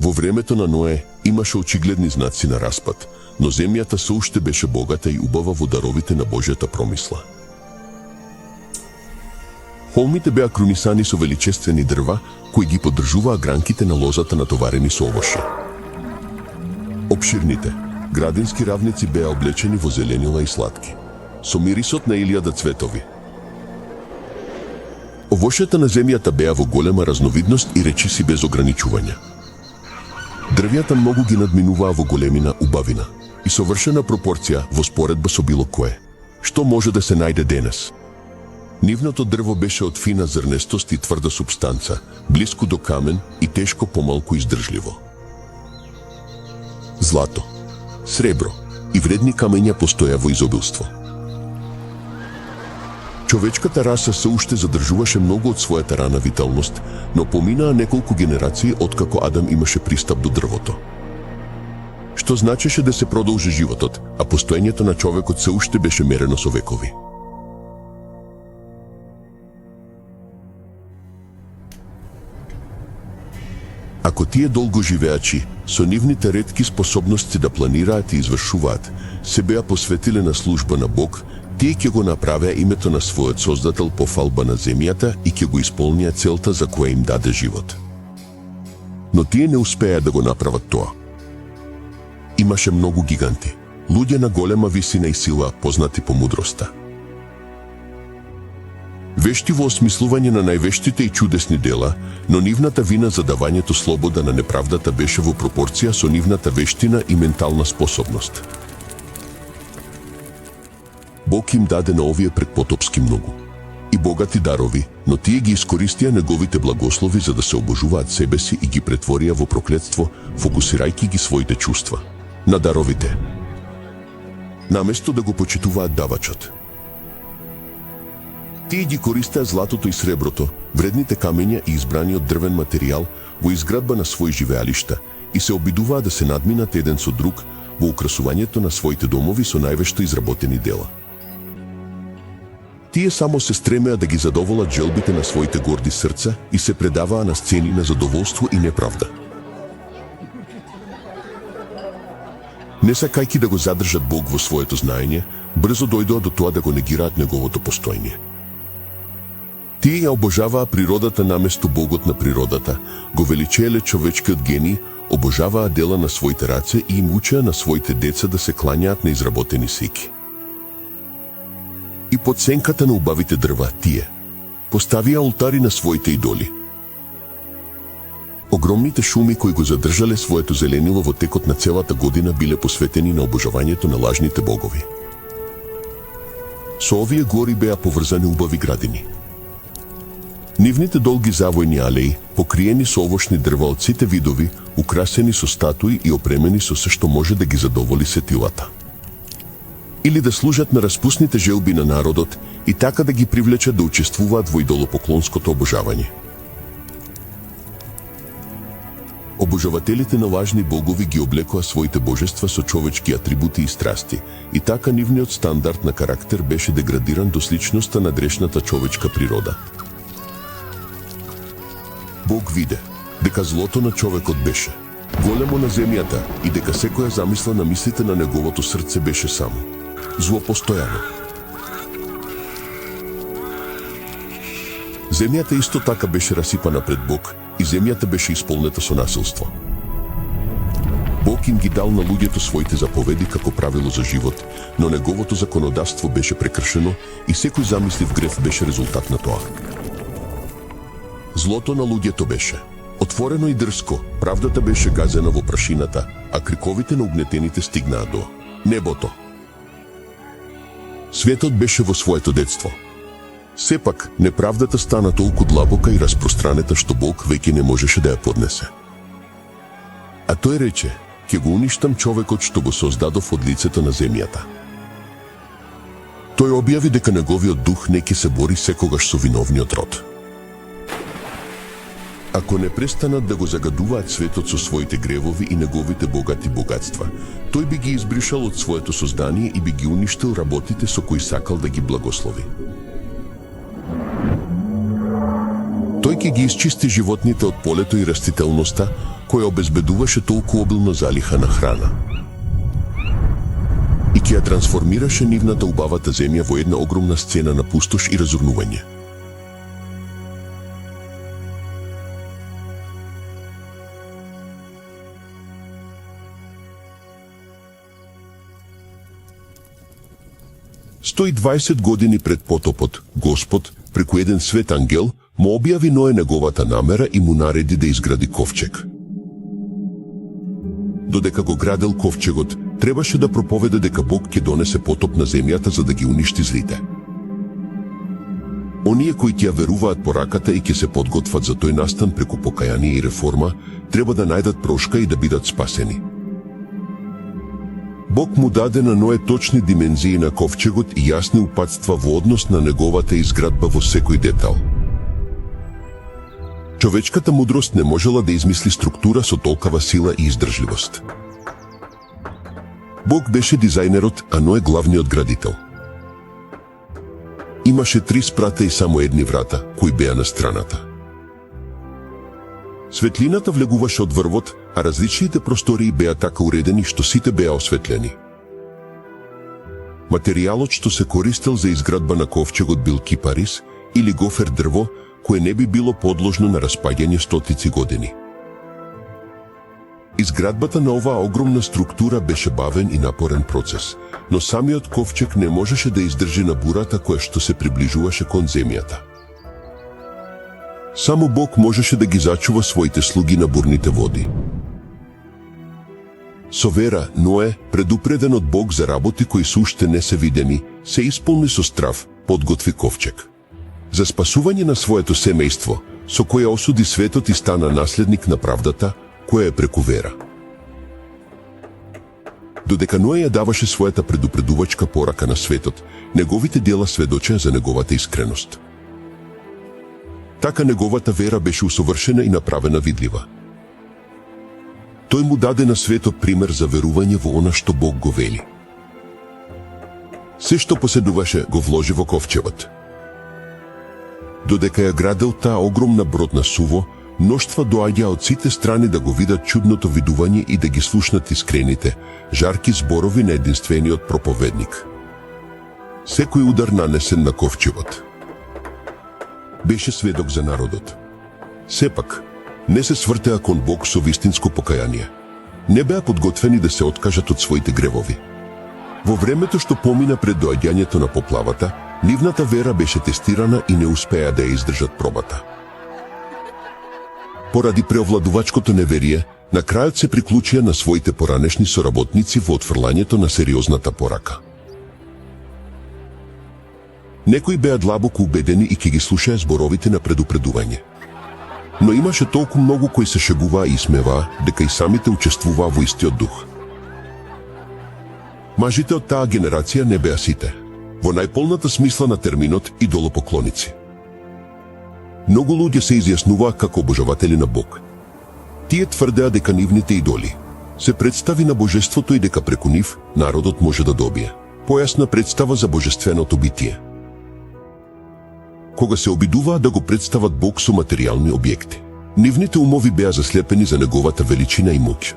Во времето на Ное имаше очигледни знаци на распад, но земјата се уште беше богата и убава во даровите на Божјата промисла. Холмите беа крунисани со величествени дрва, кои ги поддржуваа гранките на лозата натоварени со овошје. Обширните, градински равници беа облечени во зеленила и сладки, со мирисот на илјада цветови. Овошјата на земјата беа во голема разновидност и речиси без ограничувања. Дрвјата многу ги надминуваа во големина убавина и совршена пропорција во споредба со било кое, што може да се најде денес. Нивното дрво беше од фина зрнестост и тврда супстанца, блиску до камен и тешко помалку издржливо. Злато, сребро и вредни камења постоја во изобилство. Човечката раса се уште задржуваше многу од својата рана виталност, но поминаа неколку генерации откако Адам имаше пристап до дрвото. Што значеше да се продолжи животот, а постоењето на човекот се уште беше мерено со векови. Ако тие долгоживеачи, со нивните ретки способности да планираат и извршуваат, се беа посветиле на служба на Бог, тие ќе го направеа името на својот Создател по фалба на земјата и ќе го исполнија целта за која им даде живот. Но тие не успеа да го направат тоа. Имаше многу гиганти, луѓе на голема висина и сила, познати по мудроста. Вешти во осмислување на највештите и чудесни дела, но нивната вина за давањето слобода на неправдата беше во пропорција со нивната вештина и ментална способност. Бог им даде на овие предпотопски многу и богати дарови, но тие ги искористија неговите благослови за да се обожуваат себе си и ги претворија во проклетство, фокусирајќи ги своите чувства на даровите, наместо да го почитуваат давачот. Тие ги користеа златото и среброто, вредните камења и избраниот дрвен материјал во изградба на своји живеалишта и се обидуваа да се надминат еден со друг во украсувањето на своите домови со највешто изработени дела. Тие само се стремеа да ги задоволат желбите на своите горди срца и се предаваа на сцени на задоволство и неправда. Не сакајќи да го задржат Бог во своето знаење, брзо дојдоа до тоа да го негираат неговото постоење. Тие ја обожаваа природата наместо Богот на природата, го величееле човечкиот гений, обожаваа дела на своите раце и им учеа на своите деца да се клањаат на изработени секи. И под сенката на убавите дрва тие поставија олтари на своите идоли. Огромните шуми кои го задржале своето зеленило во текот на целата година биле посветени на обожавањето на лажните богови. Со овие гори беа поврзани убави градини. Нивните долги завојни алеи, покриени со овошни дрва од сите видови, украсени со статуи и опремени со се што може да ги задоволи сетилата. Или да служат на распусните желби на народот и така да ги привлечат да учествуваат во идолопоклонското обожавање. Обожавателите на лажни богови ги облекоа своите божества со човечки атрибути и страсти, и така нивниот стандард на карактер беше деградиран до сличноста на грешната човечка природа. Бог виде дека злото на човекот беше големо на земјата и дека секоја замисла на мислите на неговото срце беше само зло постојано. Земјата исто така беше расипана пред Бог и земјата беше исполнета со насилство. Бог им ги дал на луѓето своите заповеди како правило за живот, но неговото законодавство беше прекршено и секој замислив греф беше резултат на тоа. Злото на луѓето беше отворено и дрско, правдата беше газена во прашината, а криковите на угнетените стигнаа до небото. Светот беше во своето детство. Сепак, неправдата стана толку длабока и распространета што Бог веќе не можеше да ја поднесе. А тој рече, ќе го уништам човекот што го создадов од лицето на земјата. Тој објави дека неговиот дух не ќе се бори секогаш со виновниот род. Ако не престанат да го загадуваат светот со своите гревови и неговите богати богатства, тој би ги избришал од своето создание и би ги уништил работите со кои сакал да ги благослови. Тој ќе ги исчисти животните од полето и растителноста, која обезбедуваше толку обилна залиха на храна и ќе ја трансформираше нивната убавата земја во една огромна сцена на пустош и разорнување. Стои 20 години пред потопот, Господ, преку еден свет ангел, му објави Ное неговата намера и му нареди да изгради ковчег. Додека го градел ковчегот, требаше да проповеда дека Бог ќе донесе потоп на земјата за да ги уништи злите. Оние кои ќе ја веруваат пораката и ќе се подготват за тој настан преку покаяние и реформа, треба да најдат прошка и да бидат спасени. Бог му даде на Ное точни димензии на ковчегот и јасни упатства во однос на неговата изградба во секој детал. Човечката мудрост не можела да измисли структура со толкава сила и издржливост. Бог беше дизајнерот, а Ное главниот градител. Имаше 3 спрата и само едни врата, кои беа на страната. Светлината влегуваше од врвот, а различните простории беа така уредени што сите беа осветлени. Материјалот што се користел за изградба на ковчегот бил кипарис или гофер дрво, кое не би било подложно на распаѓање стотици години. Изградбата на оваа огромна структура беше бавен и напорен процес, но самиот ковчег не можеше да издржи на бурата која што се приближуваше кон земјата. Само Бог можеше да ги зачува своите слуги на бурните води. Со вера, Ное, предупреден од Бог за работи кои се уште не се видени, се исполни со страв, подготви ковчег. За спасување на своето семејство, со која осуди светот и стана наследник на правдата, која е преку вера. Додека Ное ја даваше својата предупредувачка порака на светот, неговите дела сведочеа за неговата искреност. Така неговата вера беше усовршена и направена видлива. Тој му даде на светот пример за верување во она што Бог го вели. Се што поседуваше го вложи во ковчегот. Додека ја градел таа огромна бродна суво, мноштва доаѓа од сите страни да го видат чудното видување и да ги слушнат искрените, жарки зборови на единствениот проповедник. Секој удар нанесен на ковчегот беше сведок за народот. Сепак, не се свртеа кон Бог со вистинско покаяние. Не беа подготвени да се откажат од своите гревови. Во времето што помина пред доаѓањето на поплавата, нивната вера беше тестирана и не успеа да ја издржат пробата. Поради преовладувачкото неверие, на крајот се приклучија на своите поранешни соработници во отфрлањето на сериозната порака. Некои беа длабоко убедени и ќе ги слушаја зборовите на предупредување. Но имаше толку многу кои се шегуваа и смеваа, дека и самите учествуваа во истиот дух. Мажите од таа генерација не беа сите, во најполната смисла на терминот идолопоклоници. Многу луѓе се изјаснуваа како обожаватели на Бог. Тие тврдеа дека нивните идоли се представи на божеството и дека преку нив народот може да добие појасна представа за божественото битие. Кога се обидуваа да го представат Бог со материјални објекти, нивните умови беа заслепени за неговата величина и моќ.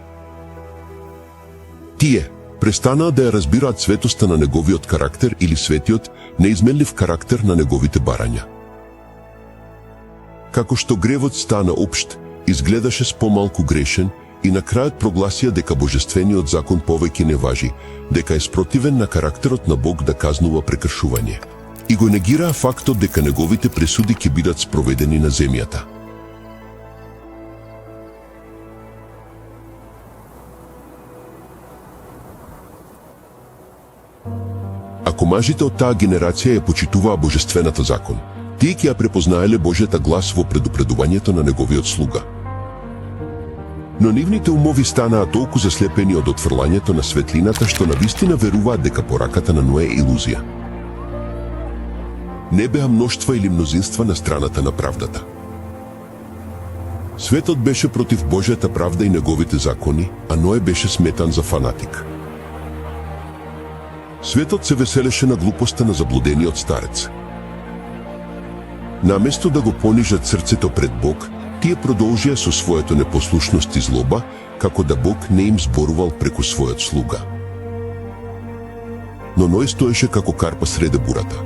Тие престанаа да ја разбираат светоста на неговиот карактер или светиот, неизменлив карактер на неговите барања. Како што гревот стана општ, изгледаше с помалку грешен и на крајот прогласија дека божествениот закон повеќе не важи, дека е спротивен на карактерот на Бог да казнува прекршување. И го негираа фактот дека неговите пресуди ќе бидат спроведени на земјата. Ако мажите од таа генерација ја почитуваа божествената закон, тие ќе ја препознаеле Божјата глас во предупредувањето на неговиот слуга. Но нивните умови станаа толку заслепени од отфрлањето на светлината што навистина веруваат дека пораката на Ное е илузија. Не беа мноштва или мнозинства на страната на правдата. Светот беше против Божјата правда и неговите закони, а Ное беше сметан за фанатик. Светот се веселеше на глупоста на заблудениот старец. Наместо да го понижат срцето пред Бог, Тие продолжија со своето непослушност и злоба, како да Бог не им зборувал преку својот слуга. Но Ној стоеше како карпа среде бурата.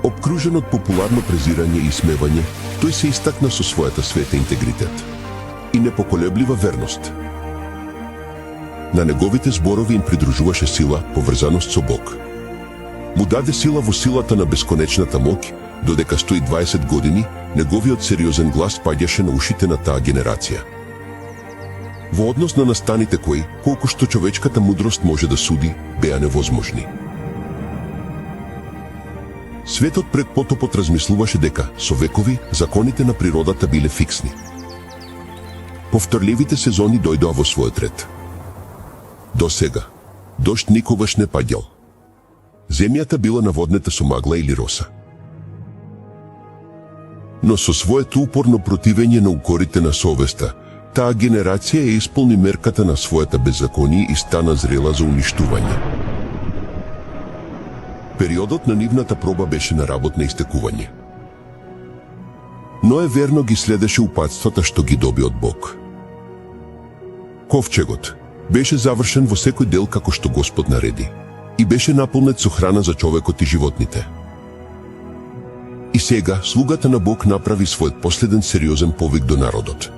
Обкружен од популарно презирање и смевање, тој се истакна со својата света интегритет и непоколеблива верност. На неговите зборови им придружуваше сила, поврзаност со Бог. Му даде сила во силата на бесконечната моќ, додека 120 години, неговиот сериозен глас паѓаше на ушите на таа генерација. Во однос на настаните кои, колку што човечката мудрост може да суди, беа невозможни. Светот пред потопот размислуваше дека, со векови, законите на природата биле фиксни. Повторливите сезони дојдоа во својот ред. До сега, дожд никогаш не паѓал. Земјата била наводнета со магла или роса. Но со своето упорно противење на укорите на совеста, таа генерација ја исполни мерката на својата беззаконие и стана зрела за уништување. Периодот на нивната проба беше на работ на истекување. Ное верно ги следеше упатствата што ги доби од Бог. Ковчегот беше завршен во секој дел како што Господ нареди и беше наполнет со храна за човекот и животните. И сега слугата на Бог направи својот последен сериозен повик до народот.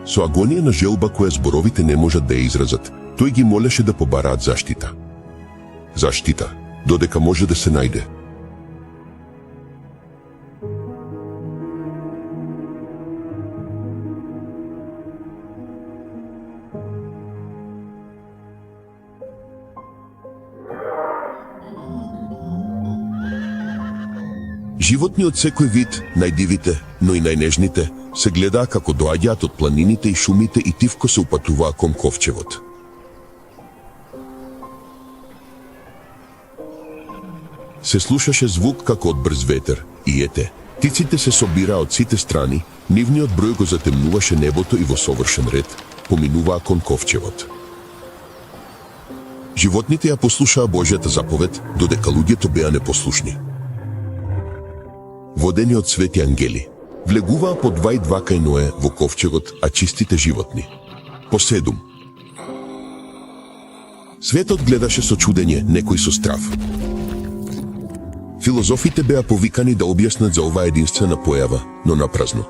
Со агонија на желба која зборовите не можат да ја изразат, тој ги молеше да побараат заштита. Заштита, додека може да се најде. Животни од секој вид, најдивите, но и најнежните, се гледаа како доаѓаат од планините и шумите и тивко се упатуваа кон ковчегот. Се слушаше звук како од брз ветер, и ете, птиците се собираа од сите страни, нивниот број го затемнуваше небото и во совршен ред, поминуваа кон ковчегот. Животните ја послушаа Божјата заповед, додека луѓето беа непослушни. Водени од свети ангели, влегуваа по 2 и 2 кај Ное во ковчегот, а чистите животни по 7. Светот гледаше со чудење, некој со страв. Филозофите беа повикани да објаснат за оваа единствена појава, но напразно.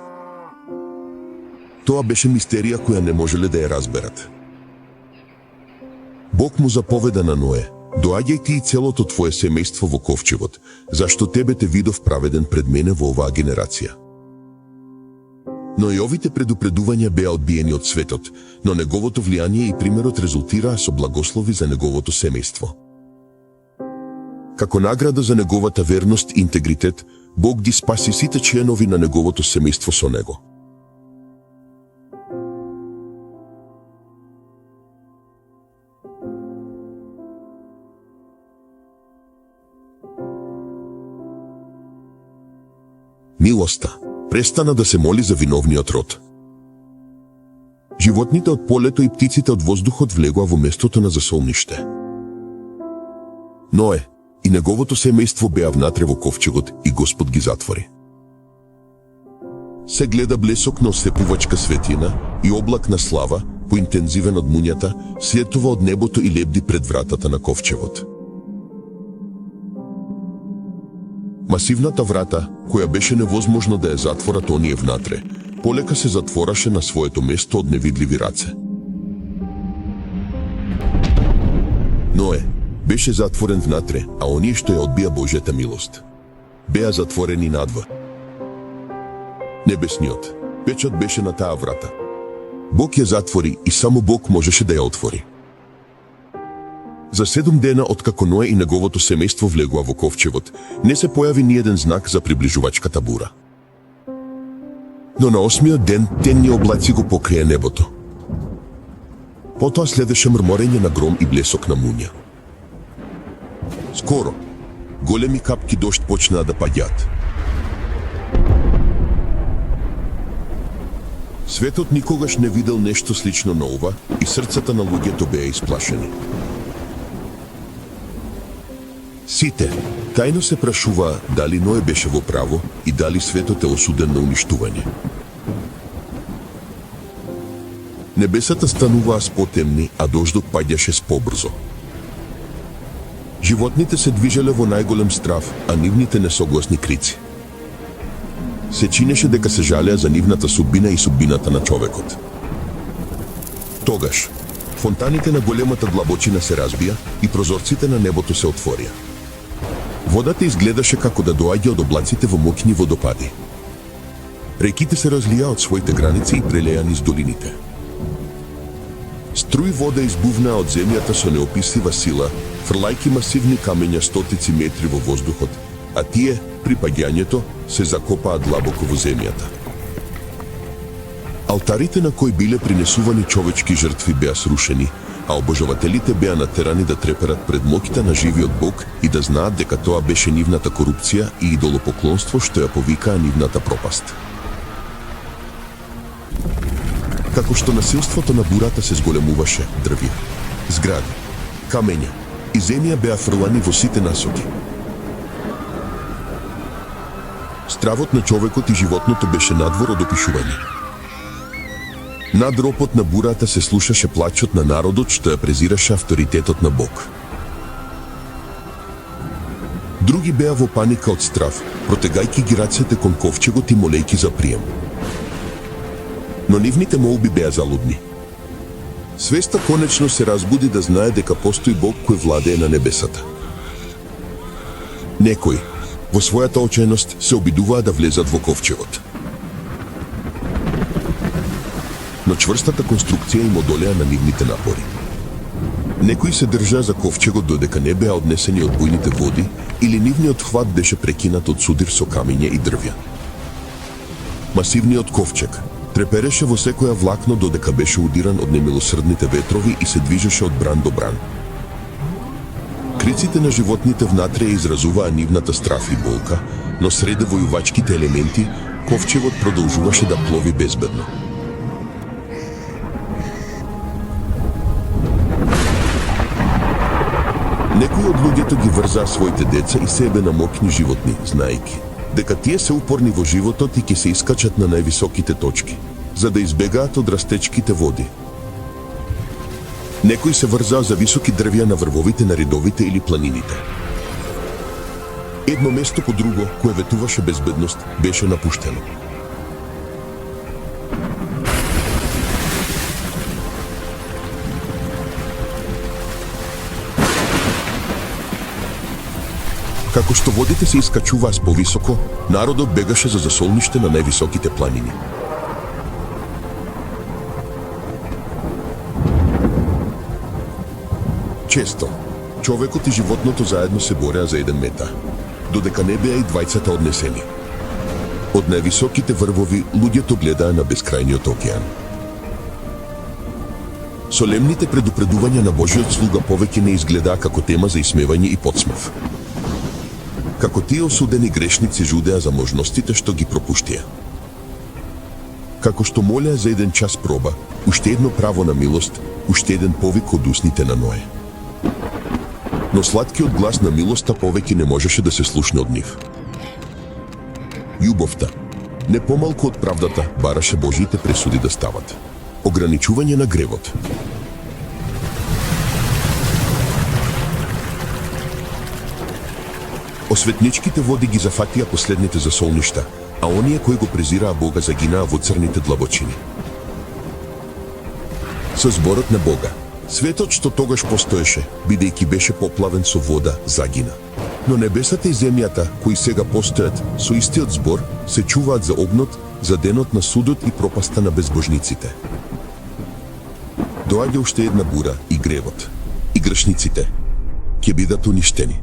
Тоа беше мистерија која не можеле да ја разберат. Бог му заповеда на Ное: доаѓај ти и целото твое семејство во ковчегот, зашто тебе те видов праведен пред мене во оваа генерација. Но и овите предупредувања беа одбиени од светот, но неговото влијание и примерот резултираа со благослови за неговото семејство. Како награда за неговата верност и интегритет, Бог ги спаси сите членови на неговото семејство со него. Милоста престана да се моли за виновниот род. Животните од полето и птиците од воздухот влегоа во местото на засолниште. Ное и неговото семејство беа внатре во ковчегот и Господ ги затвори. Се гледа блесок на ослепувачка светлина и облак на слава, поинтензивен од муњата, светува од небото и лебди пред вратата на ковчегот. Масивната врата, која беше невозможно да ја затворат оние внатре, полека се затвораше на своето место од невидливи раце. Ное беше затворен внатре, а оние што ја одбија Божјата милост беа затворени надвор. Небесниот печат беше на таа врата. Бог ја затвори и само Бог можеше да ја отвори. За 7 дена откако Ное и неговото семејство влегува во ковчегот, не се појави ниеден знак за приближувачката бура. Но на 8-миот ден темни облаци го покрија небото. Потоа следеше мрморење на гром и блесок на муња. Скоро, големи капки дожд почнаа да паѓаат. Светот никогаш не видел нешто слично на ова и срцата на луѓето беа исплашени. Сите, Тајно се прашува дали Ное беше во право и дали светот е осуден на уништување. Небесата стануваа спотемни, а дождот паѓаше спобрзо. Животните се движеле во најголем страв, а нивните несогласни крици. Се чинеше дека се жалеа за нивната судбина и судбината на човекот. Тогаш, фонтаните на големата длабочина се разбија и прозорците на небото се отворија. Водата изгледаше како да доаѓа од облаците во моќни водопади. Реките се разлија од своите граници и прелеа низ долините. Струи вода избувнаа од земјата со неопислива сила, фрлајки масивни камења стотици метри во воздухот, а тие, при паѓањето, се закопаа длабоко во земјата. Алтарите на кои биле принесувани човечки жртви беа срушени, а обожавателите беа натерани да треперат пред моќта на живиот Бог и да знаат дека тоа беше нивната корупција и идолопоклонство што ја повикаа нивната пропаст. Како што насилството на бурата се зголемуваше, дрвја, згради, камења и земја беа фрлани во сите насоки. Стравот на човекот и животното беше надвор од опишување. Над ропот на бурата се слушаше плачот на народот што ја презираше авторитетот на Бог. Други беа во паника од страв, протегајки ги рацете кон ковчегот и молејки за прием. Но нивните молби беа залудни. Свеста конечно се разбуди да знае дека постои Бог кој владее на небесата. Некои, во својата оченост, се обидуваа да влезат во ковчегот. Но чврстата конструкција им одолеа на нивните напори. Некои се држаа за ковчегот додека не беа однесени од бујните води или нивниот хват беше прекинат од судир со камење и дрвја. Масивниот ковчег трепереше во секоја влакно додека беше удиран од немилосрдните ветрови и се движеше од бран до бран. Криците на животните внатре изразуваа нивната страф и болка, но среде војувачките елементи, ковчегот продолжуваше да плови безбедно. Некои од луѓето ги врзаа своите деца и себе на моќни животни, знаејќи дека тие се упорни во животот и ќе се искачат на највисоките точки, за да избегаат од растечките води. Некои се врзаа за високи дрвја на врвовите на редовите или планините. Едно место по друго, кое ветуваше безбедност, беше напуштено. Како што водите се искачуваа с повисоко, народот бегаше за засолниште на највисоките планини. Често, човекот и животното заедно се бореа за еден мета, додека не беа и двајцата однесени. Од највисоките врвови, луѓето гледаа на бескрајниот океан. Солемните предупредувања на Божиот слуга повеќе не изгледаа како тема за исмевање и подсмев. Како тие осудени грешници жудеа за можностите што ги пропуштија. Како што молеа за еден час проба, уште едно право на милост, уште еден повик од устните на Ное. Но сладкиот глас на милоста повеќе не можеше да се слушне од нив. Љубовта, не помалку од правдата, бараше Божите пресуди да стават. Ограничување на гревот. Осветничките води ги зафатија последните засолништа, а оние кои го презираа Бога загинаа во црните длабочини. Со зборот на Бога, светот што тогаш постоеше, бидејќи беше поплавен со вода, загина. Но небесата и земјата, кои сега постојат, со истиот збор, се чуваат за огнот, за денот на судот и пропаста на безбожниците. Доаѓа уште една бура и гревот, и грешниците ќе бидат уништени.